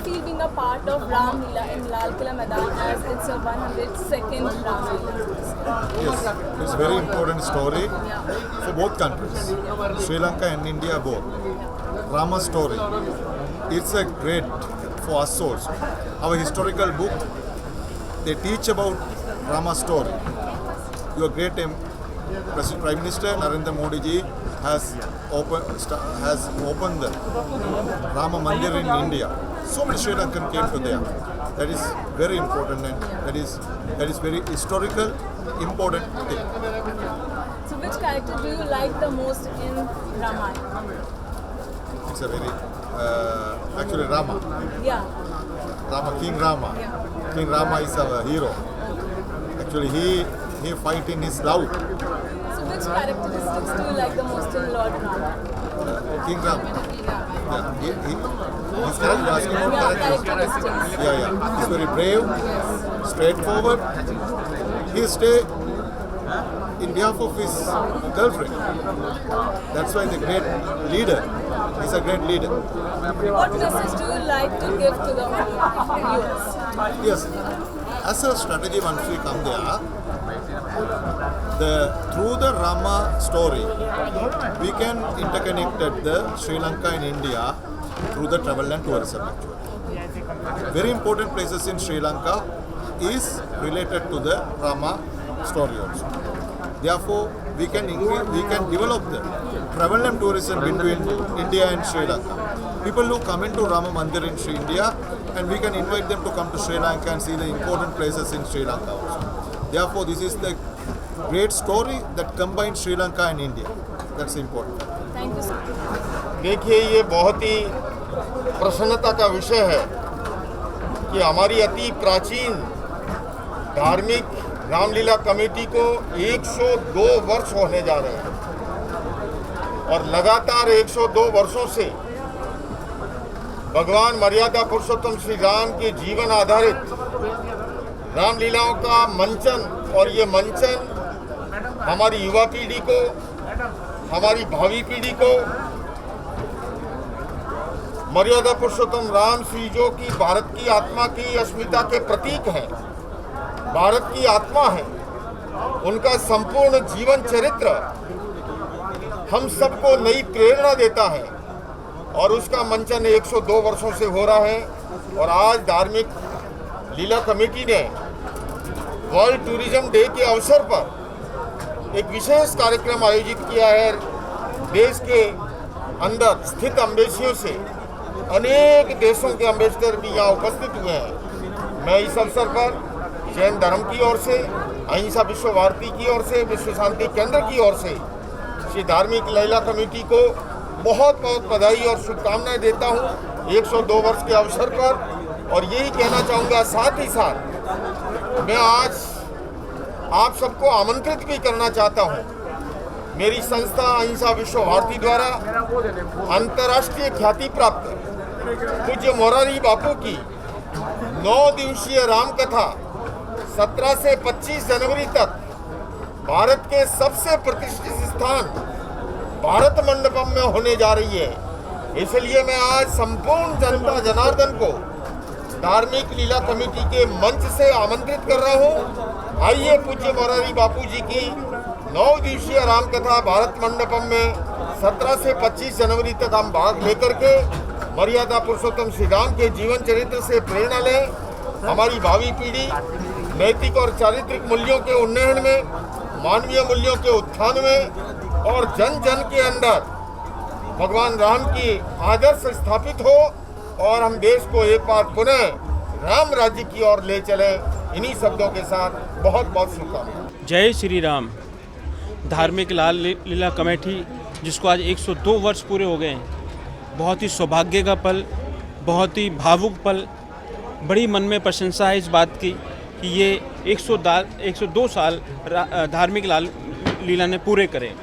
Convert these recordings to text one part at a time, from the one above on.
feel being a part of Ram Leela in Lal Killa Maidan as it's a 102nd Ram Leela? Yes, it's a very important story for both countries, Sri Lanka and India both. Rama's story, it's a great for us also. Our historical book, they teach about Rama's story. Your great Prime Minister Narendra Modi ji has opened the Rama Mandir in India. So many Sri Lankan came to there. That is very important and that is very historical, important thing. So which character do you like the most in Ramayana? It's a very actually Rama, King Rama. Yeah. King Rama is our hero. Actually, he fight in his love. So which characteristics do you like the most in Lord Rama? King Rama. Yeah, he's correct. You're asking about characteristics. Yeah. He's very brave, straightforward. He stay in behalf of his girlfriend. That's why the great leader. He's a great leader. What message do you like to give to the viewers? Yes. As a strategy, once we come there, through the Rama story, we can interconnect the Sri Lanka and India through the travel and tourism. Actually, very important places in Sri Lanka is related to the Rama story also. Therefore, we can develop the travel and tourism between India and Sri Lanka. People who come into Rama Mandir in Sri India, and we can invite them to come to Sri Lanka and see the important places in Sri Lanka also. Therefore, this is the great story that combines Sri Lanka and India. That's important. Thank you so much. देखिए, ये बहुत ही प्रसन्नता का विषय है कि हमारी अति प्राचीन धार्मिक रामलीला कमेटी को 102 वर्ष होने जा रहे हैं और लगातार 102 वर्षों से भगवान मर्यादा पुरुषोत्तम श्री राम के जीवन आधारित रामलीलाओं का मंचन, और ये मंचन हमारी युवा पीढ़ी को, हमारी भावी पीढ़ी को मर्यादा पुरुषोत्तम राम श्री जो कि भारत की आत्मा की अस्मिता के प्रतीक हैं, भारत की आत्मा है, उनका संपूर्ण जीवन चरित्र हम सबको नई प्रेरणा देता है और उसका मंचन 102 वर्षों से हो रहा है। और आज धार्मिक लीला कमेटी ने वर्ल्ड टूरिज्म डे के अवसर पर एक विशेष कार्यक्रम आयोजित किया है। देश के अंदर स्थित अम्बेसियों से अनेक देशों के अम्बेसडर भी यहाँ उपस्थित हुए हैं। मैं इस अवसर पर जैन धर्म की ओर से, अहिंसा विश्व भारती की ओर से, विश्व शांति केंद्र की ओर से श्री धार्मिक लीला कमेटी को बहुत बहुत बधाई और शुभकामनाएं देता हूं 102 वर्ष के अवसर पर। और यही कहना चाहूँगा, साथ ही साथ मैं आज आप सबको आमंत्रित भी करना चाहता हूं। मेरी संस्था अहिंसा विश्व भारती द्वारा अंतर्राष्ट्रीय ख्याति प्राप्त पूज्य मोरारी बापू की 9 दिवसीय राम कथा 17 से 25 जनवरी तक भारत के सबसे प्रतिष्ठित स्थान भारत मंडपम में होने जा रही है। इसलिए मैं आज संपूर्ण जनता जनार्दन को धार्मिक लीला कमेटी के मंच से आमंत्रित कर रहा हूं। आइए पूज्य मोरारी बापू जी की 9 दिवसीय राम कथा भारत मंडपम में 17 से 25 जनवरी तक हम भाग लेकर के मर्यादा पुरुषोत्तम श्री राम के जीवन चरित्र से प्रेरणा लें। हमारी भावी पीढ़ी नैतिक और चारित्रिक मूल्यों के उन्नयन में, मानवीय मूल्यों के उत्थान में और जन जन के अंदर भगवान राम की आदर्श स्थापित हो और हम देश को एक बार पुनः राम राज्य की ओर ले चलें। इन्हीं शब्दों के साथ बहुत बहुत शुभकामनाएं। जय श्री राम। धार्मिक लाल लीला कमेटी जिसको आज 102 वर्ष पूरे हो गए हैं, बहुत ही सौभाग्य का पल, बहुत ही भावुक पल। बड़ी मन में प्रशंसा है इस बात की कि ये 102 साल धार्मिक लाल लीला ने पूरे करे।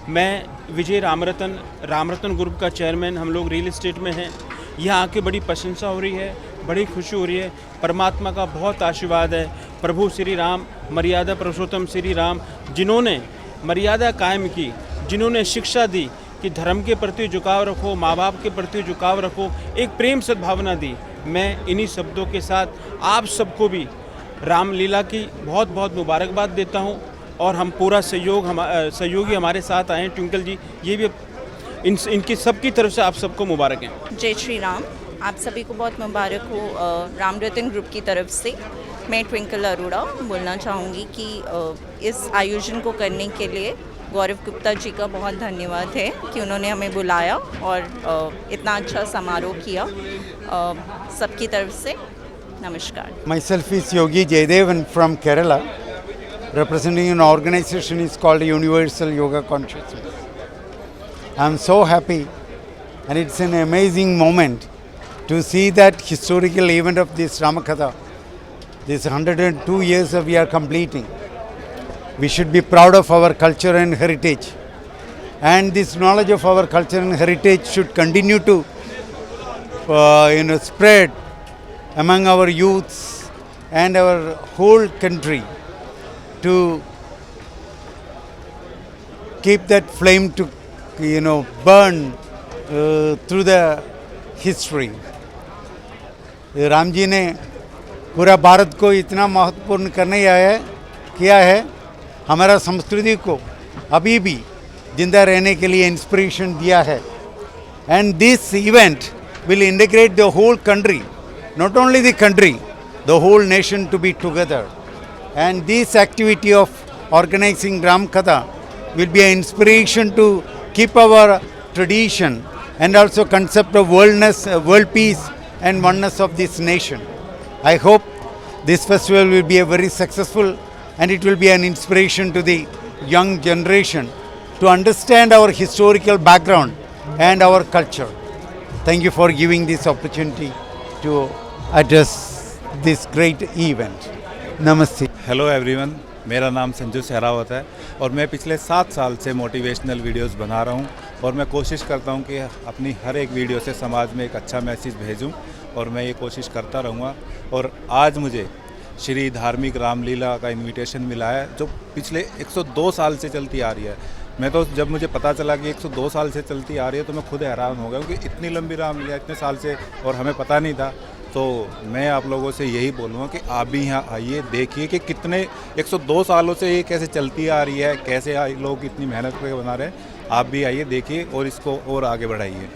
मैं विजय रामरतन ग्रुप का चेयरमैन, हम लोग रियल एस्टेट में हैं। यहाँ आके बड़ी प्रशंसा हो रही है, बड़ी खुशी हो रही है। परमात्मा का बहुत आशीर्वाद है। प्रभु श्री राम, मर्यादा पुरुषोत्तम श्री राम, जिन्होंने मर्यादा कायम की, जिन्होंने शिक्षा दी कि धर्म के प्रति झुकाव रखो, माँ बाप के प्रति झुकाव रखो, एक प्रेम सद्भावना दी। मैं इन्हीं शब्दों के साथ आप सबको भी रामलीला की बहुत बहुत मुबारकबाद देता हूँ और हम पूरा सहयोगी हमारे साथ आए हैं, ट्विंकल जी, ये भी इनकी सबकी तरफ से आप सबको मुबारक हैं। जय श्री राम। आप सभी को बहुत मुबारक हो राम रतन ग्रुप की तरफ से। मैं ट्विंकल अरोड़ा बोलना चाहूँगी कि इस आयोजन को करने के लिए गौरव गुप्ता जी का बहुत धन्यवाद है कि उन्होंने हमें बुलाया और इतना अच्छा समारोह किया। सबकी तरफ से नमस्कार। Myself is Yogi Jaydevan from Kerala, representing an organization is called Universal Yoga Consciousness. I am so happy, and it's an amazing moment to see that historical event of this Ramakatha. This 102 years we are completing. We should be proud of our culture and heritage, and this knowledge of our culture and heritage should continue to spread among our youths and our whole country, to keep that flame to burn through the history. Ram ji ने पूरा भारत को इतना महत्वपूर्ण किया है, हमारा संस्कृति को अभी भी जिंदा रहने के लिए इंस्पिरेशन दिया है. And this event will integrate the whole country, not only the country, the whole nation to be together. And this activity of organizing Ram Katha will be an inspiration to keep our tradition and also concept of world peace and oneness of this nation. I hope this festival will be a very successful, and it will be an inspiration to the young generation to understand our historical background and our culture. Thank you for giving this opportunity to address this great event. Namaste. Hello everyone, मेरा नाम संजू सहरावत है और मैं पिछले 7 साल से motivational videos बना रहा हूं और मैं कोशिश करता हूं कि अपनी हर एक वीडियो से समाज में एक अच्छा मैसेज भेजूं और मैं ये कोशिश करता रहूँगा. और आज मुझे श्री धार्मिक रामलीला का इनविटेशन मिला है जो पिछले 102 साल से चलती आ रही है. मैं तो जब मुझे पता चला कि 102 साल से चलती आ रही है तो मैं खुद हैरान हो गया क्योंकि इतनी लंबी रामलीला इतने साल से और हमें पता नहीं था. तो मैं आप लोगों से यही बोलूँगा कि आप भी यहाँ आइए, देखिए कि कितने 102 सालों से ये कैसे चलती आ रही है, कैसे लोग इतनी मेहनत करके बना रहे हैं. आप भी आइए, देखिए और इसको और आगे बढ़ाइए.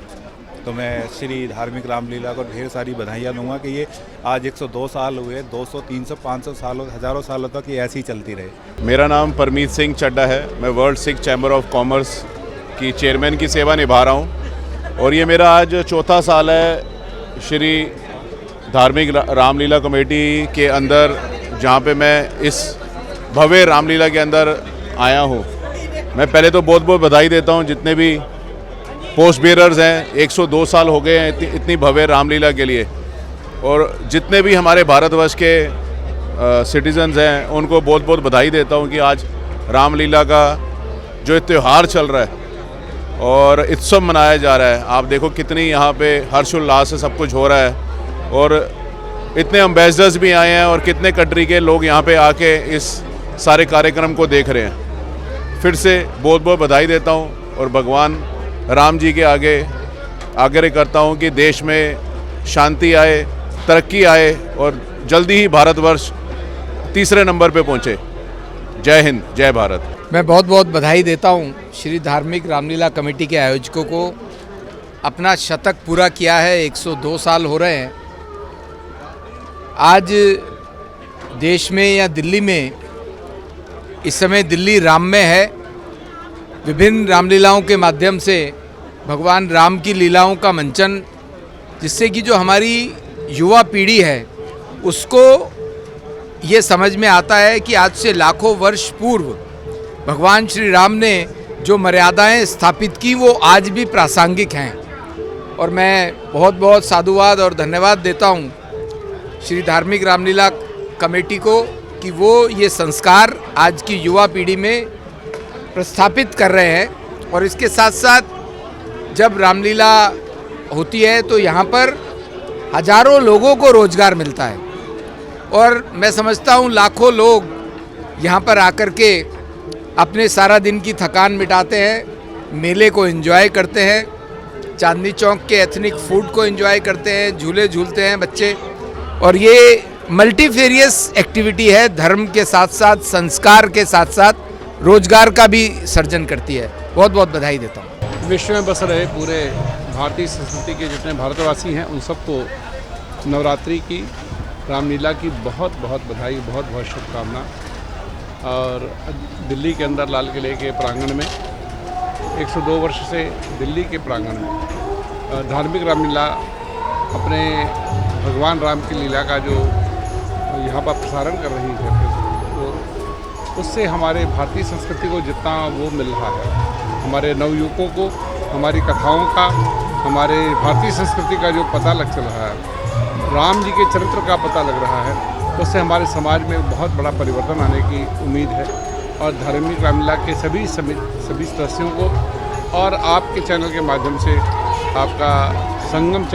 तो मैं श्री धार्मिक रामलीला को ढेर सारी बधाइयाँ दूंगा कि ये आज 102 साल हुए, 200, 300, 500 सालों, हज़ारों सालों तक ये ऐसी ही चलती रहे. मेरा नाम परमीत सिंह चड्डा है. मैं world Sikh chamber of commerce की चेयरमैन की सेवा निभा रहा हूँ और ये मेरा आज 4था साल है श्री धार्मिक रामलीला कमेटी के अंदर, जहाँ पे मैं इस भव्य रामलीला के अंदर आया हूँ. मैं पहले तो बहुत बहुत बधाई देता हूँ जितने भी पोस्ट बेयरर्स हैं. 102 साल हो गए हैं इतनी भव्य रामलीला के लिए, और जितने भी हमारे भारतवर्ष के सिटीजन्स हैं उनको बहुत बहुत बधाई देता हूँ कि आज रामलीला का जो त्यौहार चल रहा है और उत्सव मनाया जा रहा है. आप देखो कितनी यहाँ पे हर्षोल्लास से सब कुछ हो रहा है और इतने एम्बेसडर्स भी आए हैं और कितने कंट्री के लोग यहाँ पे आके इस सारे कार्यक्रम को देख रहे हैं. फिर से बहुत बहुत बधाई देता हूँ और भगवान राम जी के आगे आग्रह करता हूँ कि देश में शांति आए, तरक्की आए और जल्दी ही भारतवर्ष 3रे नंबर पे पहुँचे. जय हिंद, जय भारत. मैं बहुत बहुत बधाई देता हूँ श्री धार्मिक रामलीला कमेटी के आयोजकों को. अपना शतक पूरा किया है, 102 साल हो रहे हैं. आज देश में या दिल्ली में, इस समय दिल्ली राम में है. विभिन्न रामलीलाओं के माध्यम से भगवान राम की लीलाओं का मंचन, जिससे कि जो हमारी युवा पीढ़ी है उसको ये समझ में आता है कि आज से लाखों वर्ष पूर्व भगवान श्री राम ने जो मर्यादाएं स्थापित की वो आज भी प्रासंगिक हैं. और मैं बहुत बहुत साधुवाद और धन्यवाद देता हूँ श्री धार्मिक रामलीला कमेटी को कि वो ये संस्कार आज की युवा पीढ़ी में प्रस्थापित कर रहे हैं. और इसके साथ साथ जब रामलीला होती है तो यहाँ पर हजारों लोगों को रोजगार मिलता है और मैं समझता हूँ लाखों लोग यहाँ पर आकर के अपने सारा दिन की थकान मिटाते हैं. मेले को एंजॉय करते हैं, चांदनी चौक के एथनिक फूड को एंजॉय करते हैं, झूले झूलते हैं बच्चे। और ये मल्टीफेरियस एक्टिविटी है, धर्म के साथ साथ, संस्कार के साथ साथ रोजगार का भी सर्जन करती है। बहुत बहुत बधाई देता हूँ। विश्व में बस रहे पूरे भारतीय संस्कृति के जितने भारतवासी हैं उन सबको नवरात्रि की, रामलीला की बहुत बहुत बधाई, बहुत बहुत शुभकामना। और दिल्ली के अंदर लाल किले के प्रांगण में 102 वर्ष से दिल्ली के प्रांगण में धार्मिक रामलीला, अपने भगवान राम की लीला का जो यहाँ पर प्रसारण कर रही है, तो उससे हमारे भारतीय संस्कृति को जितना वो मिल रहा है, हमारे नवयुवकों को हमारी कथाओं का, हमारे भारतीय संस्कृति का जो पता लग चल रहा है, राम जी के चरित्र का पता लग रहा है, उससे हमारे समाज में बहुत बड़ा परिवर्तन आने की उम्मीद है। और धार्मिक रामलीला के सभी सदस्यों को और आपके चैनल के माध्यम से, आपका संगम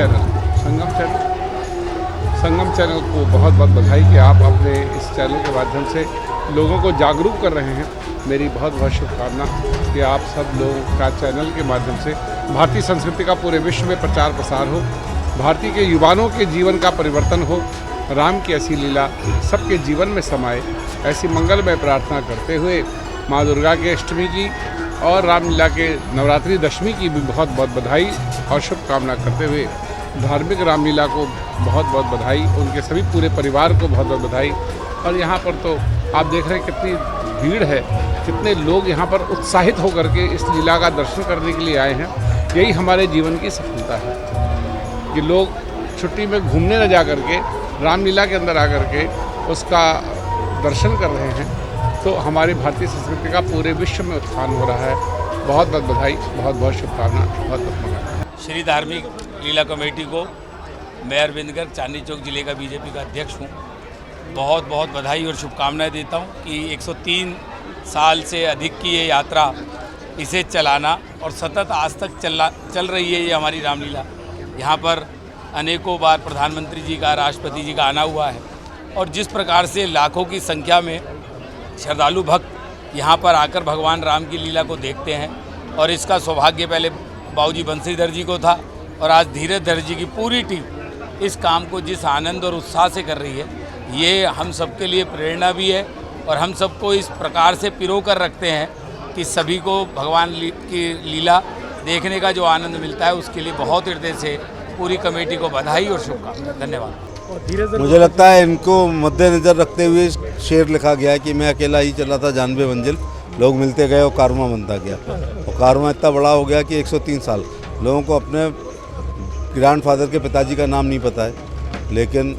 चैनल को बहुत बहुत बधाई कि आप अपने इस चैनल के माध्यम से लोगों को जागरूक कर रहे हैं। मेरी बहुत बहुत शुभकामना कि आप सब लोगों का चैनल के माध्यम से भारतीय संस्कृति का पूरे विश्व में प्रचार प्रसार हो, भारतीय के युवाओं के जीवन का परिवर्तन हो, राम की ऐसी लीला सबके जीवन में समाए, ऐसी मंगलमय प्रार्थना करते हुए माँ दुर्गा के अष्टमी की और रामलीला के नवरात्रि दशमी की भी बहुत बहुत बधाई और शुभकामना करते हुए धार्मिक रामलीला को बहुत बहुत बधाई, उनके सभी पूरे परिवार को बहुत बहुत बधाई। और यहाँ पर तो आप देख रहे हैं कितनी भीड़ है, कितने लोग यहाँ पर उत्साहित होकर के इस लीला का दर्शन करने के लिए आए हैं। यही हमारे जीवन की सफलता है कि लोग छुट्टी में घूमने न जा कर के रामलीला के अंदर आकर के उसका दर्शन कर रहे हैं, तो हमारी भारतीय संस्कृति का पूरे विश्व में उत्थान हो रहा है। बहुत बहुत बधाई, बहुत बहुत शुभकामना, बहुत बहुत बधाई। श्री धार्मिक लीला कमेटी को मैं अरविंद गर्ग, चांदनी चौक जिले का बीजेपी का अध्यक्ष हूँ, बहुत बहुत बधाई और शुभकामनाएं देता हूँ कि 103 साल से अधिक की ये यात्रा, इसे चलाना और सतत आज तक चल रही है ये हमारी रामलीला। यहाँ पर अनेकों बार प्रधानमंत्री जी का, राष्ट्रपति जी का आना हुआ है और जिस प्रकार से लाखों की संख्या में श्रद्धालु भक्त यहाँ पर आकर भगवान राम की लीला को देखते हैं, और इसका सौभाग्य पहले बाबूजी बंसीधर जी को था और आज धीरज धर जी की पूरी टीम इस काम को जिस आनंद और उत्साह से कर रही है, ये हम सबके लिए प्रेरणा भी है और हम सबको इस प्रकार से पिरो कर रखते हैं कि सभी को भगवान की लीला देखने का जो आनंद मिलता है, उसके लिए बहुत हृदय से पूरी कमेटी को बधाई और शुभकामनाएं। धन्यवाद। मुझे लगता है इनको मद्देनज़र रखते हुए शेर लिखा गया है कि मैं अकेला ही चला था जानवे मंजिल, लोग मिलते गए और कारवां बनता गया, और कारवां इतना बड़ा हो गया कि 103 साल लोगों को अपने ग्रैंडफादर के पिताजी का नाम नहीं पता है, लेकिन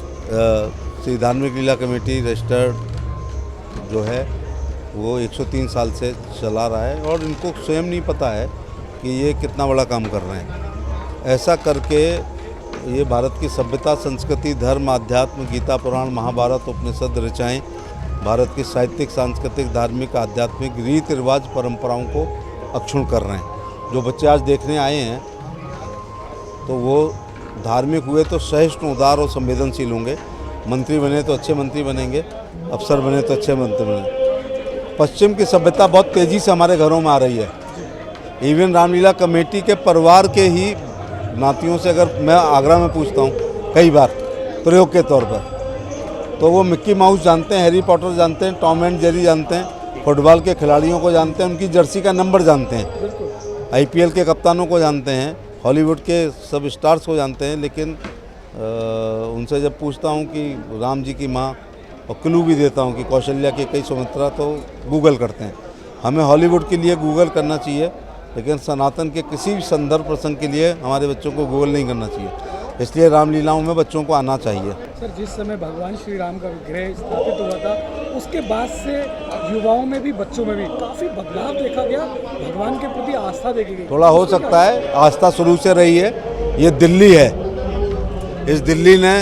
श्री धार्मिक लीला कमेटी रजिस्टर्ड जो है वो 103 साल से चला रहा है और इनको स्वयं नहीं पता है कि ये कितना बड़ा काम कर रहे हैं। ऐसा करके ये भारत की सभ्यता, संस्कृति, धर्म, अध्यात्म, गीता, पुराण, महाभारत, उपनिषद, ऋचाएँ, भारत की साहित्यिक, सांस्कृतिक, धार्मिक, आध्यात्मिक रीति रिवाज, परंपराओं को अक्षुण्ण कर रहे हैं। जो बच्चे आज देखने आए हैं तो वो धार्मिक हुए तो सहिष्णु, उदार और संवेदनशील होंगे, मंत्री बने तो अच्छे मंत्री बनेंगे, अफसर बने तो अच्छे मंत्री बने। पश्चिम की सभ्यता बहुत तेज़ी से हमारे घरों में आ रही है। इवन रामलीला कमेटी के परिवार के ही नातियों से अगर मैं आगरा में पूछता हूँ कई बार प्रयोग के तौर पर, तो वो मिक्की माउस जानते हैं, हैरी पॉटर जानते हैं, टॉम एंड जेरी जानते हैं, फुटबॉल के खिलाड़ियों को जानते हैं, उनकी जर्सी का नंबर जानते हैं, IPL के कप्तानों को जानते हैं, हॉलीवुड के सब स्टार्स को जानते हैं। लेकिन उनसे जब पूछता हूँ कि राम जी की माँ, और क्लू भी देता हूँ कि कौशल्या की कई सुमित्रा, तो गूगल करते हैं। हमें हॉलीवुड के लिए गूगल करना चाहिए, लेकिन सनातन के किसी भी संदर्भ प्रसंग के लिए हमारे बच्चों को गूगल नहीं करना चाहिए। इसलिए रामलीलाओं में बच्चों को आना चाहिए। सर, जिस समय भगवान श्री राम का विग्रह स्थापित हुआ था, उसके बाद से युवाओं में भी, बच्चों में भी काफ़ी बदलाव देखा गया, भगवान के प्रति आस्था देखी गई। थोड़ा हो सकता है, आस्था शुरू से रही है। ये दिल्ली है, इस दिल्ली ने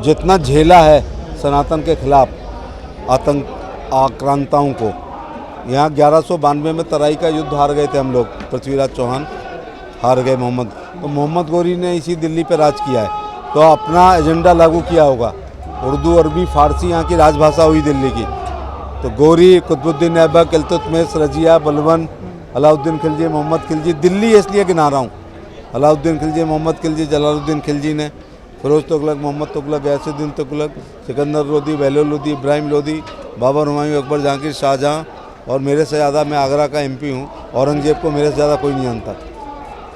जितना झेला है सनातन के खिलाफ आतंक आक्रांताओं को, यहाँ 1192 में तराई का युद्ध हार गए थे हम लोग, पृथ्वीराज चौहान हार गए मोहम्मद, तो मोहम्मद गौरी ने इसी दिल्ली पे राज किया है, तो अपना एजेंडा लागू किया होगा। उर्दू, अरबी, फारसी यहाँ की राजभाषा हुई दिल्ली की, तो गौरी, कुतुबुद्दीन ऐबक, इल्तुतमिश, रजिया, बलबन, अलाउद्दीन खिलजी, मोहम्मद खिलजी, दिल्ली इसलिए गिना रहा हूँ, अलाउद्दीन खिलजी, मोहम्मद खिलजी, जलालुद्दीन खिलजी ने, फिरोज तुगलक, मोहम्मद तुगलक, गयासुद्दीन तुगलक, सिकंदर लोदी, बहलोल लोदी, इब्राहिम लोदी, बाबर, हुमायूं, अकबर, जहांगीर, शाहजहाँ, और मेरे से ज़्यादा, मैं आगरा का MP हूँ, औरंगजेब को मेरे से ज़्यादा कोई नहीं जानता।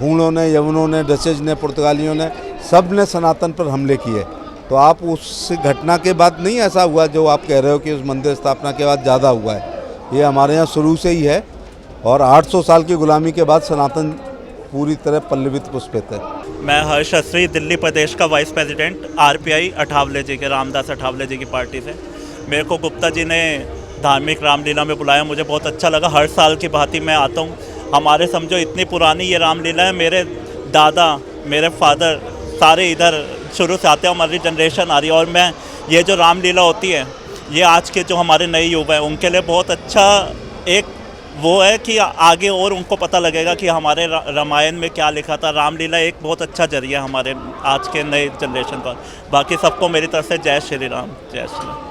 हूणों ने, यवनों ने, डचेज ने, पुर्तगालियों ने, सब ने सनातन पर हमले किए। तो आप उस घटना के बाद नहीं ऐसा हुआ जो आप कह रहे हो कि उस मंदिर स्थापना के बाद ज़्यादा हुआ है। ये हमारे यहाँ शुरू से ही है और 800 साल की गुलामी के बाद सनातन पूरी तरह पल्लवित पुष्पित है। मैं हर्ष अश्री, दिल्ली प्रदेश का वाइस प्रेसिडेंट RPI अठावले जी के, रामदास अठावले जी की पार्टी से। मेरे को गुप्ता जी ने धार्मिक रामलीला में बुलाया, मुझे बहुत अच्छा लगा। हर साल की भांति मैं आता हूँ। हमारे समझो इतनी पुरानी ये रामलीला है, मेरे दादा, मेरे फादर सारे इधर शुरू से आते हैं, हमारी जनरेशन आ रही है। और मैं ये जो रामलीला होती है, ये आज के जो हमारे नए युवा हैं उनके लिए बहुत अच्छा एक वो है कि आगे और उनको पता लगेगा कि हमारे रामायण में क्या लिखा था। रामलीला एक बहुत अच्छा जरिया हमारे आज के नए जनरेशन का। बाकी सबको मेरी तरफ से जय श्री राम, जय श्री राम।